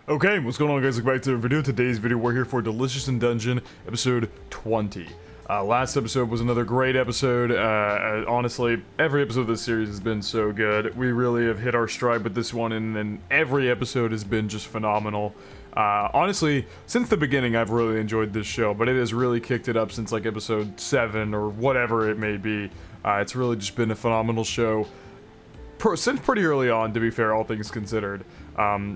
Okay, what's going on, guys? Welcome back to the video. Today's video, we're here for Delicious in Dungeon, episode 20. Last episode was another great episode. Honestly, every episode of this series has been so good. We really have hit our stride with this one, and every episode has been just phenomenal. Honestly, since the beginning, I've really enjoyed this show, but it has really kicked it up since like episode 7 or whatever it may be. It's really just been a phenomenal show. Since pretty early on, to be fair, all things considered.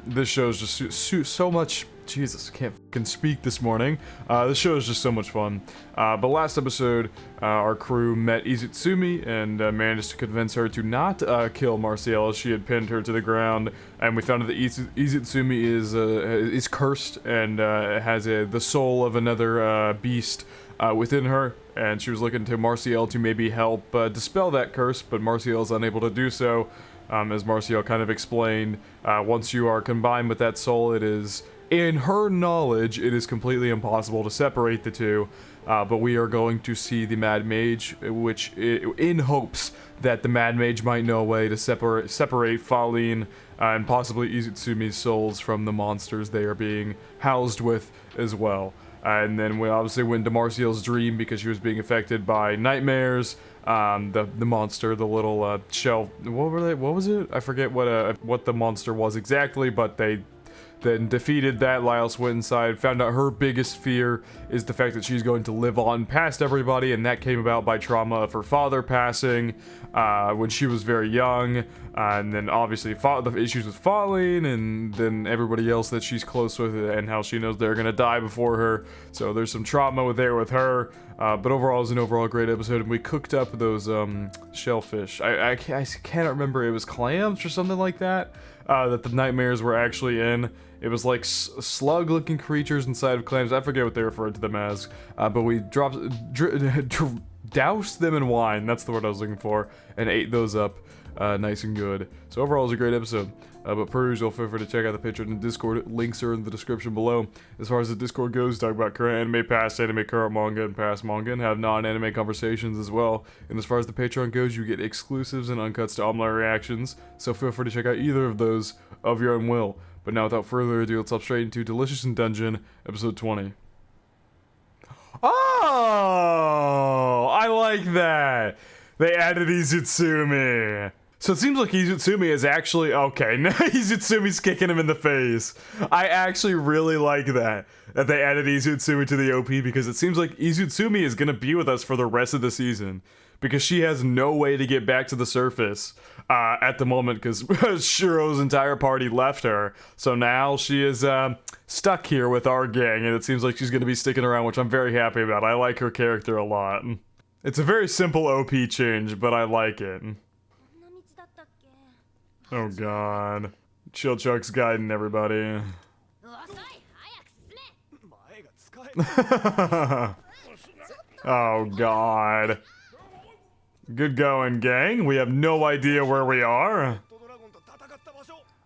This show is just so much. Jesus, I can't fucking speak this morning. This show is just so much fun. But last episode, our crew met IZUTSUMI and managed to convince her to not kill Marciel as she had pinned her to the ground. And we found out that IZUTSUMI is cursed and has the soul of another beast within her. And she was looking to Marciel to maybe help dispel that curse, but Marciel is unable to do so. As Marciel kind of explained, once you are combined with that soul, it is, in her knowledge, it is completely impossible to separate the two. But we are going to see the Mad Mage, which, in hopes that the Mad Mage might know a way to separate Faline and possibly IZUTSUMI's souls from the monsters they are being housed with as well. And then we obviously went to Marciel's dream because she was being affected by nightmares. The monster, the little shell. What were they? What was it? I forget what the monster was exactly, but they then defeated that. Lyles went inside, found out her biggest fear is the fact that she's going to live on past everybody, and that came about by trauma of her father passing when she was very young, and then obviously the issues with falling, and then everybody else that she's close with, and how she knows they're gonna die before her. So there's some trauma there with her, but overall, it was an overall great episode, and we cooked up those shellfish. I can't remember, it was clams or something like that, that the nightmares were actually in. It was like slug-looking creatures inside of clams. I forget what they referred to them as, but we doused them in wine. That's the word I was looking for, and ate those up nice and good. So overall, it was a great episode. But per usual, feel free to check out the Patreon and Discord. Links are in the description below. As far as the Discord goes, talk about current anime, past anime, current manga, and past manga, and have non-anime conversations as well. And as far as the Patreon goes, you get exclusives and uncuts to all my reactions. So feel free to check out either of those of your own will. But now, without further ado, let's hop straight into Delicious in Dungeon, episode 20. Oh, I like that. They added IZUTSUMI. So it seems like IZUTSUMI is actually okay. Now IZUTSUMI's kicking him in the face. I actually really like that they added IZUTSUMI to the OP, because it seems like IZUTSUMI is gonna be with us for the rest of the season, because she has no way to get back to the surface at the moment, because Shiro's entire party left her. So now she is stuck here with our gang, and it seems like she's gonna be sticking around, which I'm very happy about. I like her character a lot. It's a very simple OP change, but I like it. Oh god. Chill Chuck's guiding everybody. Oh god. Good going, gang. We have no idea where we are.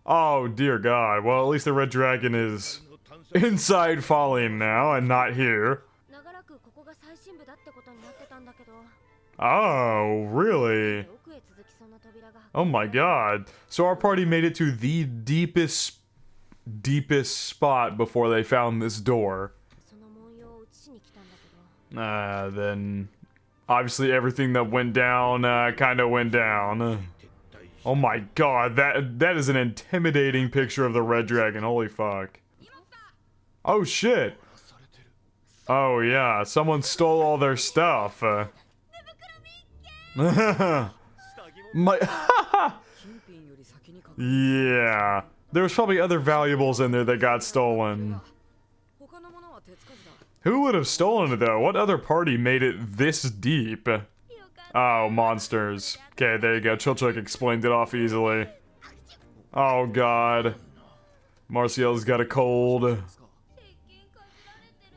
Oh dear god. Well, at least the Red Dragon is inside Falling now and not here. Oh, really? Oh my god. So our party made it to the deepest spot before they found this door. Then obviously everything that went down kind of went down. Oh my god, that is an intimidating picture of the Red Dragon. Holy fuck. Oh shit. Oh yeah, someone stole all their stuff. Yeah, there was probably other valuables in there that got stolen. Who would have stolen it though? What other party made it this deep? Oh, monsters. Okay, there you go. Chilchuk explained it off easily. Oh god. Marciel's got a cold.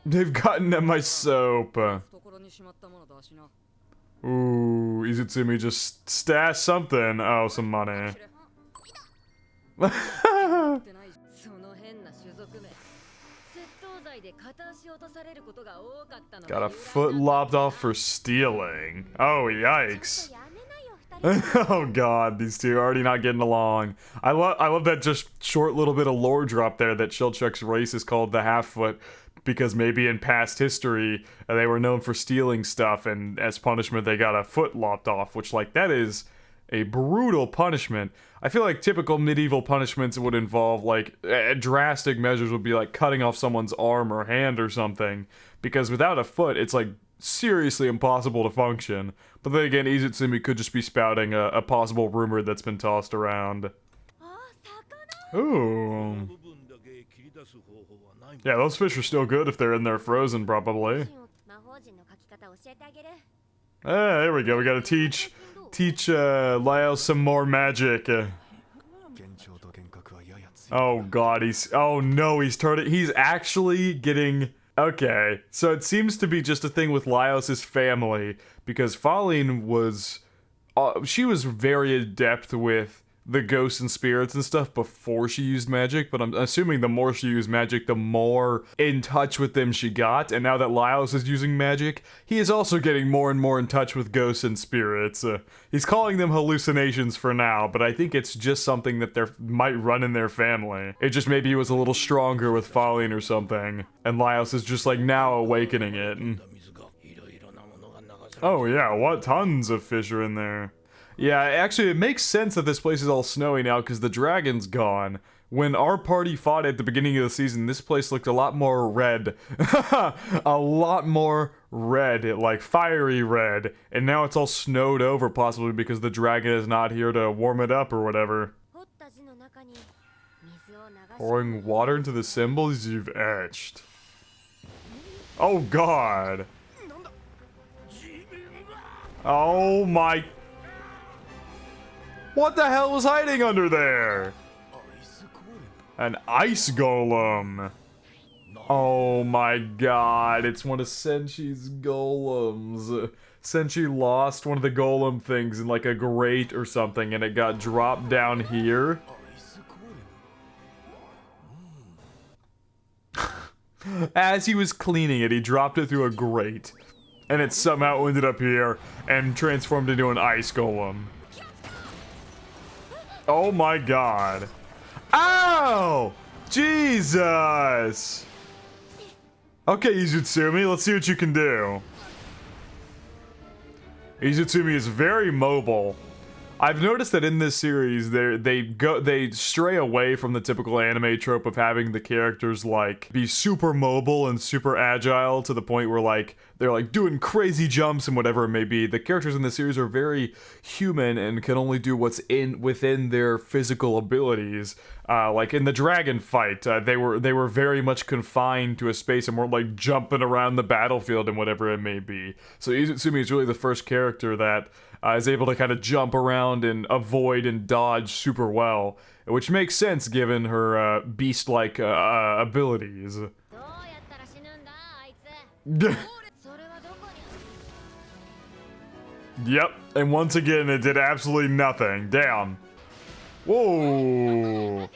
They've gotten at my soap. Ooh, IZUTSUMI just stashed something. Oh, some money. Got a foot lopped off for stealing. Oh, yikes. Oh god, these two are already not getting along. I love that just short little bit of lore drop there that Shellchuck's race is called the Half-Foot because maybe in past history they were known for stealing stuff and as punishment they got a foot lopped off, which like that is a brutal punishment. I feel like typical medieval punishments would involve like drastic measures would be like cutting off someone's arm or hand or something because without a foot it's like seriously impossible to function. But then again, IZUTSUMI could just be spouting a possible rumor that's been tossed around. Ooh. Yeah, those fish are still good if they're in there frozen, probably. Ah, there we go. We gotta teach Lyle some more magic. Oh god, oh no, he's actually getting... Okay, so it seems to be just a thing with Laios' family, because Faline was... she was very adept with the ghosts and spirits and stuff before she used magic, but I'm assuming the more she used magic, the more in touch with them she got, and now that Laios is using magic, he is also getting more and more in touch with ghosts and spirits. He's calling them hallucinations for now, but I think it's just something that might run in their family. It just maybe he was a little stronger with Faline or something, and Laios is just like now awakening it. Oh yeah, what tons of fish are in there. Yeah, actually, it makes sense that this place is all snowy now because the dragon's gone. When our party fought at the beginning of the season, this place looked a lot more red. A lot more red, like fiery red. And now it's all snowed over, possibly because the dragon is not here to warm it up or whatever. Pouring water into the symbols you've etched. Oh god. Oh my... What the hell was hiding under there? An ice golem. Oh my god, it's one of Senshi's golems. Senshi lost one of the golem things in like a grate or something and it got dropped down here. As he was cleaning it, he dropped it through a grate. And it somehow ended up here and transformed into an ice golem. Oh my god. Ow! Jesus! Okay, IZUTSUMI, let's see what you can do. IZUTSUMI is very mobile. I've noticed that in this series, they stray away from the typical anime trope of having the characters like be super mobile and super agile to the point where like they're like doing crazy jumps and whatever it may be. The characters in the series are very human and can only do what's within their physical abilities. Like in the dragon fight, they were very much confined to a space and weren't like jumping around the battlefield and whatever it may be. So IZUTSUMI is really the first character that is able to kind of jump around and avoid and dodge super well, which makes sense given her beast-like abilities. Yep, and once again it did absolutely nothing. Damn. Whoa.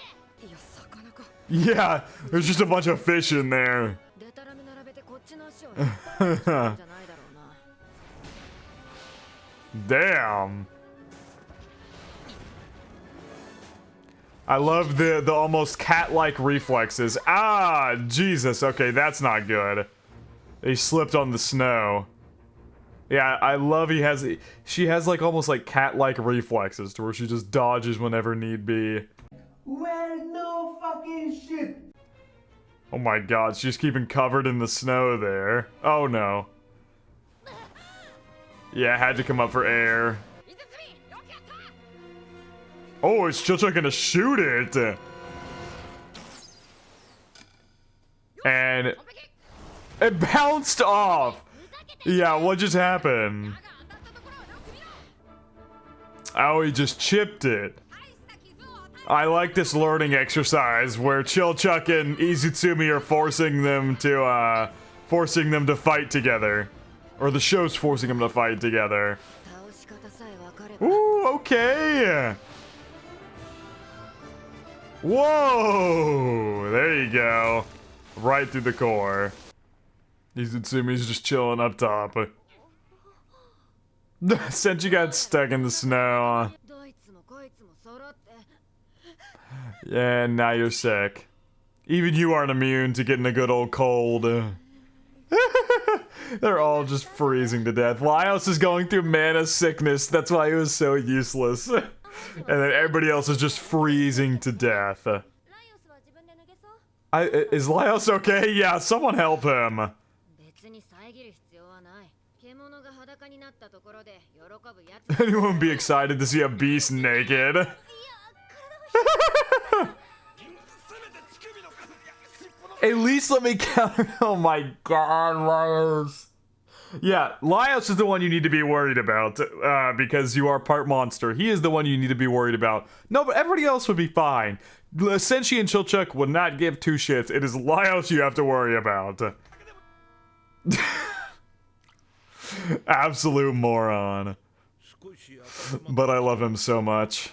Yeah, there's just a bunch of fish in there. Damn. I love the almost cat-like reflexes. Ah, Jesus. Okay, that's not good. He slipped on the snow. Yeah, I love she has like almost like cat-like reflexes to where she just dodges whenever need be. Well, no fucking shit. Oh my god, she's keeping covered in the snow there. Oh no. Yeah, had to come up for air. Oh, it's still trying to shoot it. And it bounced off. Yeah, what just happened? Oh, he just chipped it. I like this learning exercise where Chillchuck and IZUTSUMI are forcing them to fight together. Or the show's forcing them to fight together. Ooh, okay. Whoa, there you go. Right through the core. IZUTSUMI's just chilling up top. Senshi got stuck in the snow. Yeah, now you're sick. Even you aren't immune to getting a good old cold. They're all just freezing to death. Laios is going through mana sickness. That's why he was so useless. And then everybody else is just freezing to death. Is Laios okay? Yeah, someone help him. Anyone would be excited to see a beast naked. At least let me count. Oh my god, Laios. Yeah, Laios is the one you need to be worried about, because you are part monster. He is the one you need to be worried about. No, but everybody else would be fine. Senshi and Chilchuk would not give two shits. It is Laios you have to worry about. Absolute moron. But I love him so much.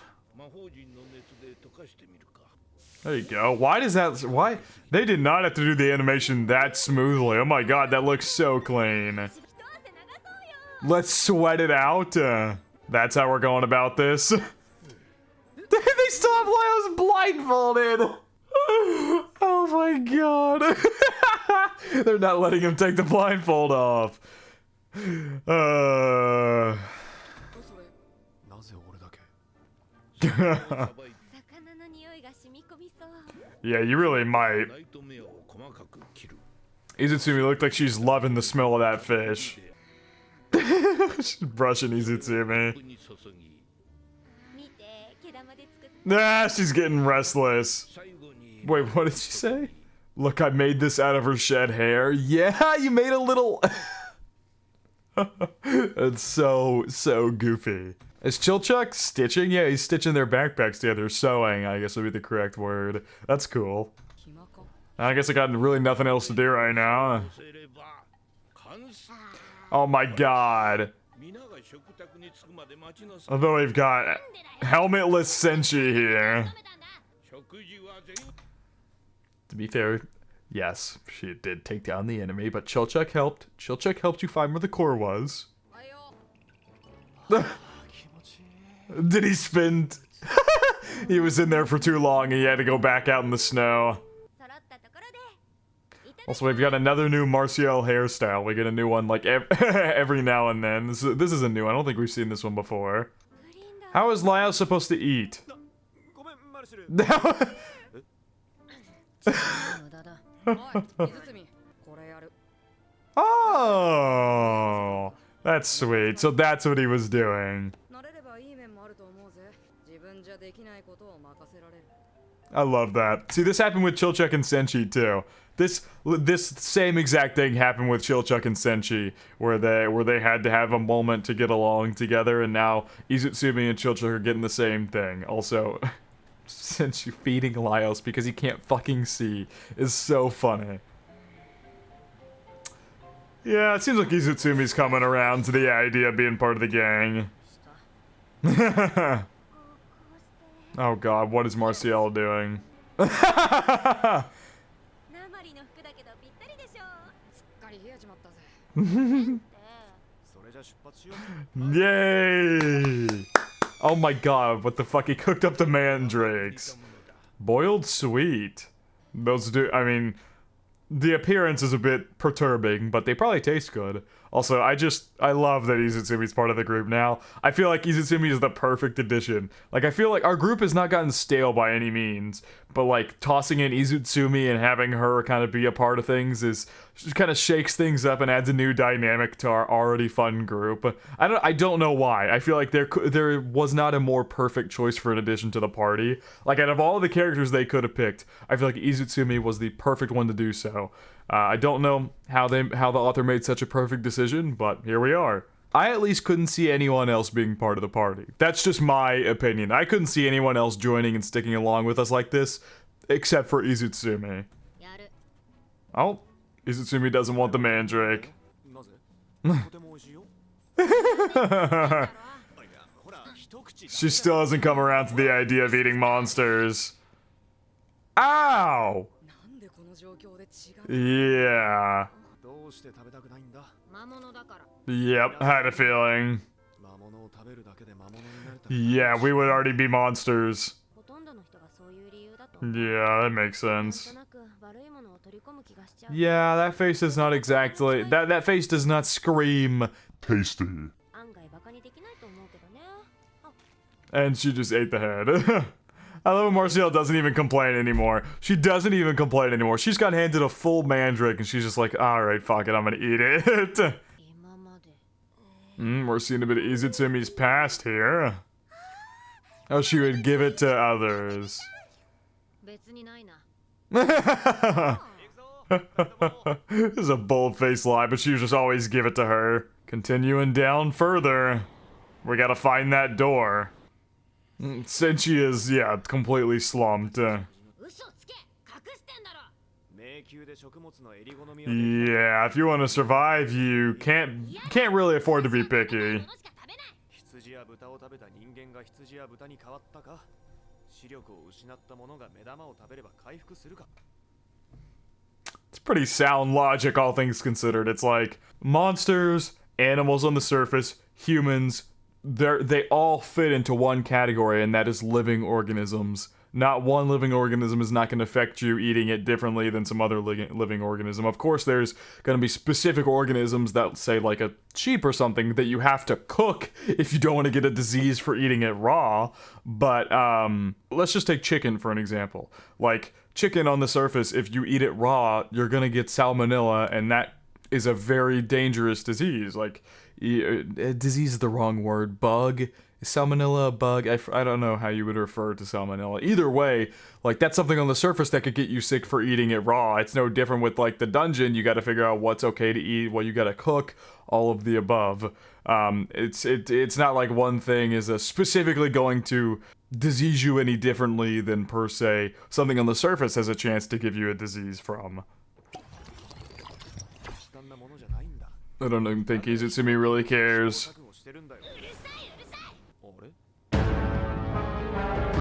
There you go. Why does that... Why? They did not have to do the animation that smoothly. Oh my god, that looks so clean. Let's sweat it out. That's how we're going about this. They still have Laios blindfolded. Oh my god. They're not letting him take the blindfold off. Yeah, you really might. Izutsumi looked like she's loving the smell of that fish. She's brushing Izutsumi. Nah, she's getting restless. Wait, what did she say? Look, I made this out of her shed hair. Yeah, you made a little... It's so goofy. Is Chilchuk stitching? Yeah, he's stitching their backpacks together. Sewing, I guess would be the correct word. That's cool. I guess I got really nothing else to do right now. Oh my god. Although we've got helmetless Senshi here. To be fair, yes, she did take down the enemy, but Chilchuk helped. Chilchuk helped you find where the core was. Did he spin? He was in there for too long and he had to go back out in the snow. Also, we've got another new Martial hairstyle. We get a new one like every now and then. This is a new one. I don't think we've seen this one before. How is Laios supposed to eat? Oh, that's sweet. So that's what he was doing. I love that. See, this happened with Chilchuk and Senshi too. This same exact thing happened with Chilchuk and Senshi, where they had to have a moment to get along together, and now Izutsumi and Chilchuk are getting the same thing. Also, Senshi feeding Laios because he can't fucking see is so funny. Yeah, it seems like Izutsumi's coming around to the idea of being part of the gang. Oh god, what is Martial doing? Yay! Oh my god, what the fuck? He cooked up the mandrakes. Boiled sweet. Those do, I mean, the appearance is a bit perturbing, but they probably taste good. Also, I love that Izutsumi's part of the group now. I feel like Izutsumi is the perfect addition. Like, I feel like our group has not gotten stale by any means, but like, tossing in Izutsumi and having her kind of be a part of things just kind of shakes things up and adds a new dynamic to our already fun group. I don't know why. I feel like there was not a more perfect choice for an addition to the party. Like, out of all the characters they could have picked, I feel like Izutsumi was the perfect one to do so. I don't know how the author made such a perfect decision, but here we are. I at least couldn't see anyone else being part of the party. That's just my opinion. I couldn't see anyone else joining and sticking along with us like this, except for Izutsumi. Oh, Izutsumi doesn't want the mandrake. She still hasn't come around to the idea of eating monsters. Ow! Yeah. Yep, had a feeling. Yeah, we would already be monsters. Yeah, that makes sense. Yeah, that face is not exactly... That face does not scream tasty. And she just ate the head. I love when Marcial doesn't even complain anymore. She doesn't even complain anymore. She's got handed a full mandrake and she's just like, alright, fuck it, I'm gonna eat it. We're seeing a bit of Izutsumi's past here. Oh, she would give it to others. This is a bold-faced lie, but she would just always give it to her. Continuing down further. We gotta find that door. Since she is, yeah, completely slumped. Yeah, if you want to survive, you can't really afford to be picky. It's pretty sound logic, all things considered. It's like monsters, animals on the surface, humans, they all fit into one category, and that is living organisms. Not one living organism is not going to affect you eating it differently than some other living organism. Of course, there's going to be specific organisms that, say, like a sheep or something, that you have to cook if you don't want to get a disease for eating it raw. But let's just take chicken for an example. Like, chicken on the surface, if you eat it raw, you're going to get salmonella, and that is a very dangerous disease. Like, disease is the wrong word. Bug. Is salmonella a bug? I don't know how you would refer to salmonella. Either way, like, that's something on the surface that could get you sick for eating it raw. It's no different with, like, the dungeon. You gotta figure out what's okay to eat, what you gotta cook, all of the above. It's not like one thing is specifically going to disease you any differently than, per se, something on the surface has a chance to give you a disease from. I don't even think IZUTSUMI really cares.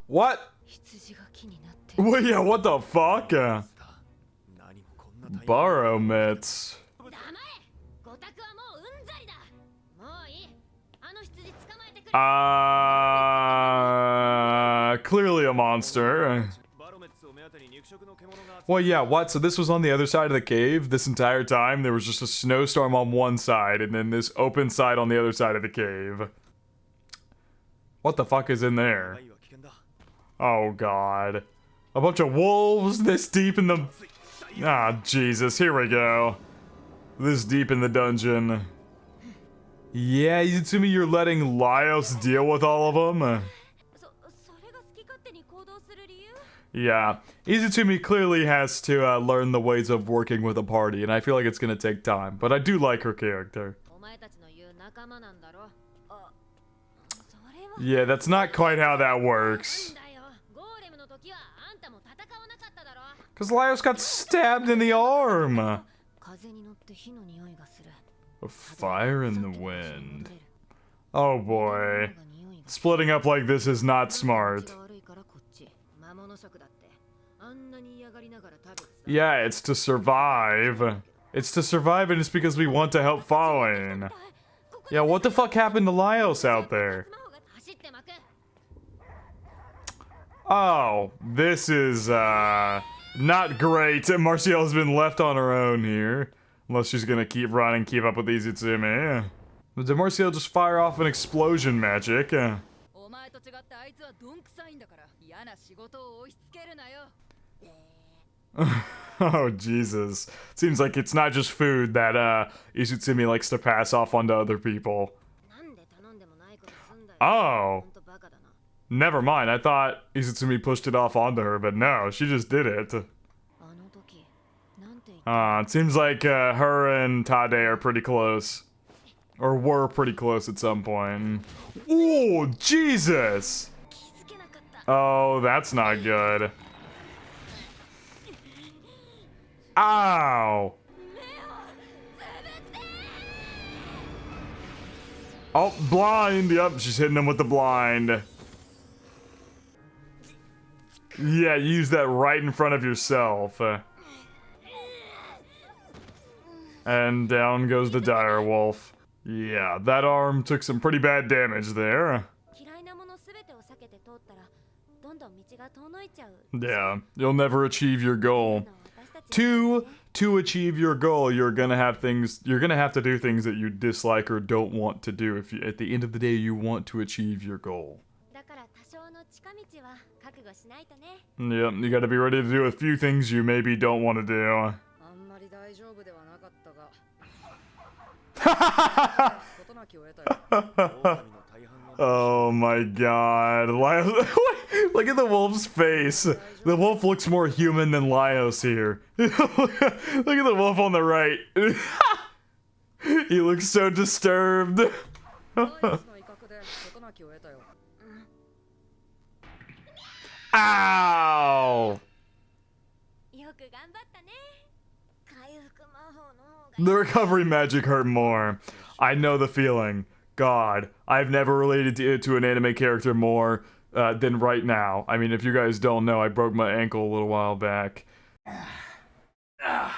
What? Well, yeah, what the fuck? Borrow mitts. Clearly a monster. Well, yeah, what? So this was on the other side of the cave this entire time? There was just a snowstorm on one side, and then this open side on the other side of the cave. What the fuck is in there? Oh, God. A bunch of wolves this deep in the... Ah, Jesus. Here we go. This deep in the dungeon. Yeah, IZUTSUMI, you're letting Laios deal with all of them? Yeah. IZUTSUMI clearly has to learn the ways of working with a party, and I feel like it's gonna take time. But I do like her character. Yeah, that's not quite how that works. Because Laios got stabbed in the arm. A fire in the wind. Oh boy. Splitting up like this is not smart. Yeah, it's to survive. It's to survive, and it's because we want to help Falling. Yeah, what the fuck happened to Laios out there? Oh, this is, not great. Marcial has been left on her own here. Unless she's gonna keep running, keep up with IZUTSUMI. Did Marcial just fire off an explosion magic? Oh, Jesus. Seems like it's not just food that, IZUTSUMI likes to pass off onto other people. Oh. Never mind, I thought IZUTSUMI pushed it off onto her, but no, she just did it. It seems like her and Tade are pretty close. Or were pretty close at some point. Ooh, Jesus! Oh, that's not good. Ow! Oh, blind! Yep, she's hitting him with the blind. Yeah, use that right in front of yourself. And down goes the dire wolf. Yeah, that arm took some pretty bad damage there. Yeah, you'll never achieve your goal. To achieve your goal, you're gonna have to do things that you dislike or don't want to do if at the end of the day you want to achieve your goal. Yep, you gotta be ready to do a few things you maybe don't want to do. Oh my god. Look at the wolf's face. The wolf looks more human than Laios here. Look at the wolf on the right. He looks so disturbed. Ow! The recovery magic hurt more. I know the feeling. God, I've never related to an anime character more than right now. I mean, if you guys don't know, I broke my ankle a little while back. Ow,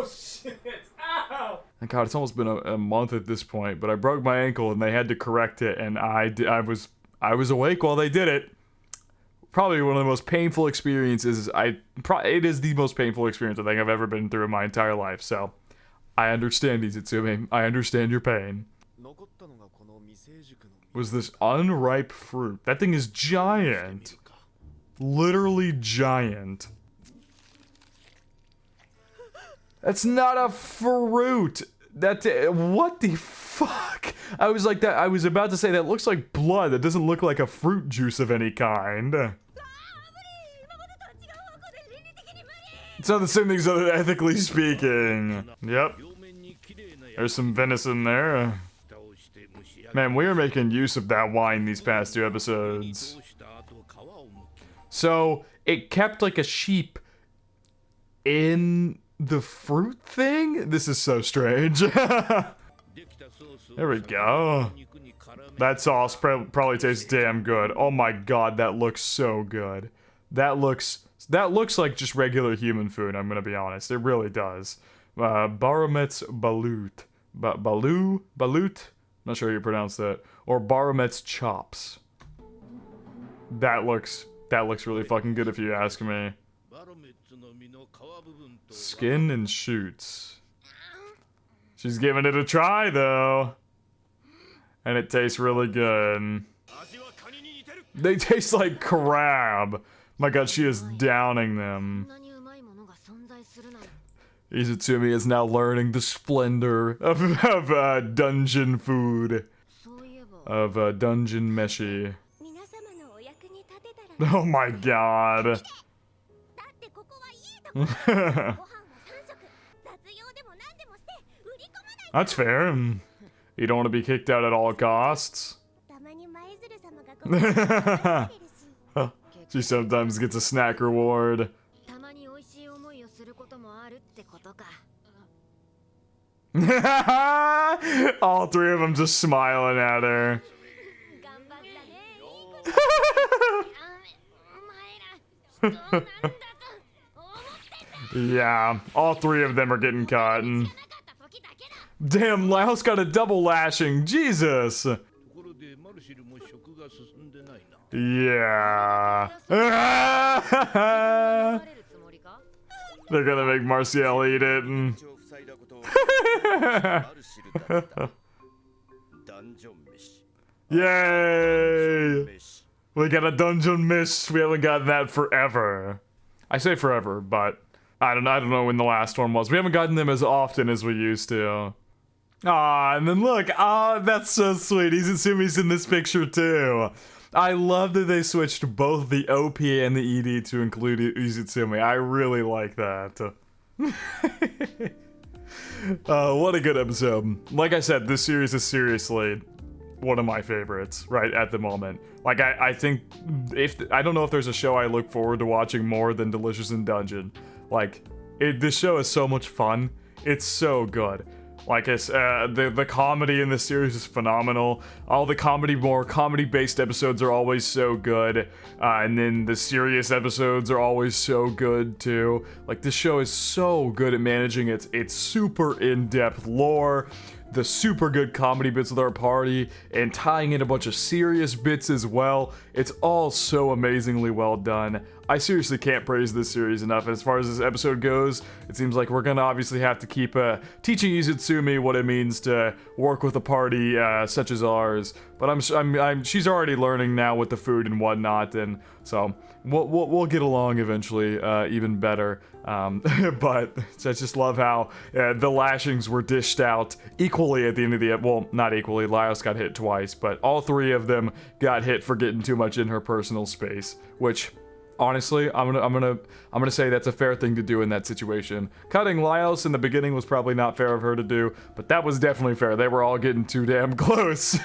shit, ow! God, it's almost been a month at this point, but I broke my ankle and they had to correct it, and I was awake while they did it. Probably one of the most painful experiences. It is the most painful experience I think I've ever been through in my entire life. So, I understand, IZUTSUMI. I understand your pain. Was this unripe fruit? That thing is giant. Literally giant. That's not a fruit. What the fuck? I was like that. I was about to say that looks like blood. That doesn't look like a fruit juice of any kind. It's not the same things other ethically speaking. Yep. There's some venison there. Man, we are making use of that wine these past 2 episodes. So, it kept like a sheep in the fruit thing? This is so strange. There we go. That sauce probably tastes damn good. Oh my god, that looks so good. That looks like just regular human food, I'm gonna be honest. It really does. Baromet's balut. Balut? Not sure how you pronounce that. Or Baromet's chops. That looks really fucking good if you ask me. Skin and shoots. She's giving it a try though. And it tastes really good. They taste like crab. My god, she is downing them. IZUTSUMI is now learning the splendor of dungeon food. Of dungeon meshi. Oh my god. That's fair. You don't want to be kicked out at all costs. She sometimes gets a snack reward. All 3 of them just smiling at her. Yeah, all 3 of them are getting caught. Damn, Laos got a double lashing. Jesus. Yeah. They're gonna make Marcial eat it. Yay! We got a dungeon miss. We haven't gotten that forever. I say forever, but I don't know when the last one was. We haven't gotten them as often as we used to. Ah, and then look. Ah, that's so sweet. IZUTSUMI's in this picture too. I love that they switched both the OP and the ED to include IZUTSUMI. I really like that. What a good episode. Like I said, this series is seriously one of my favorites right at the moment. Like, I think I don't know if there's a show I look forward to watching more than Delicious in Dungeon. Like, this show is so much fun. It's so good. Like, it's, the comedy in this series is phenomenal. All the more comedy-based episodes are always so good. And then the serious episodes are always so good, too. Like, this show is so good at managing its super in-depth lore, the super good comedy bits with our party, and tying in a bunch of serious bits as well. It's all so amazingly well done. I seriously can't praise this series enough. As far as this episode goes, it seems like we're gonna obviously have to keep teaching IZUTSUMI what it means to work with a party such as ours. But she's already learning now with the food and whatnot, and so we'll get along eventually, even better. But I just love how the lashings were dished out equally at the end of the well, not equally. Laios got hit twice, but all three of them got hit for getting too much in her personal space, which. Honestly, I'm gonna say that's a fair thing to do in that situation. Cutting Laios in the beginning was probably not fair of her to do, but that was definitely fair. They were all getting too damn close.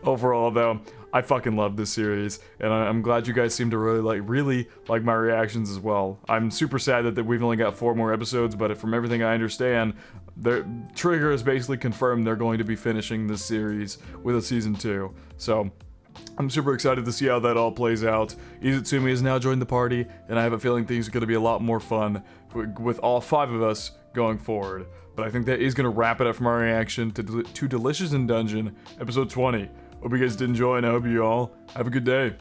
Overall, though, I fucking love this series, and I'm glad you guys seem to really like my reactions as well. I'm super sad that we've only got 4 more episodes, but from everything I understand, Trigger has basically confirmed they're going to be finishing this series with a season 2. So. I'm super excited to see how that all plays out. IZUTSUMI has now joined the party, and I have a feeling things are going to be a lot more fun with all 5 of us going forward. But I think that is going to wrap it up from our reaction to Delicious in Dungeon, episode 20. Hope you guys did enjoy, and I hope you all have a good day.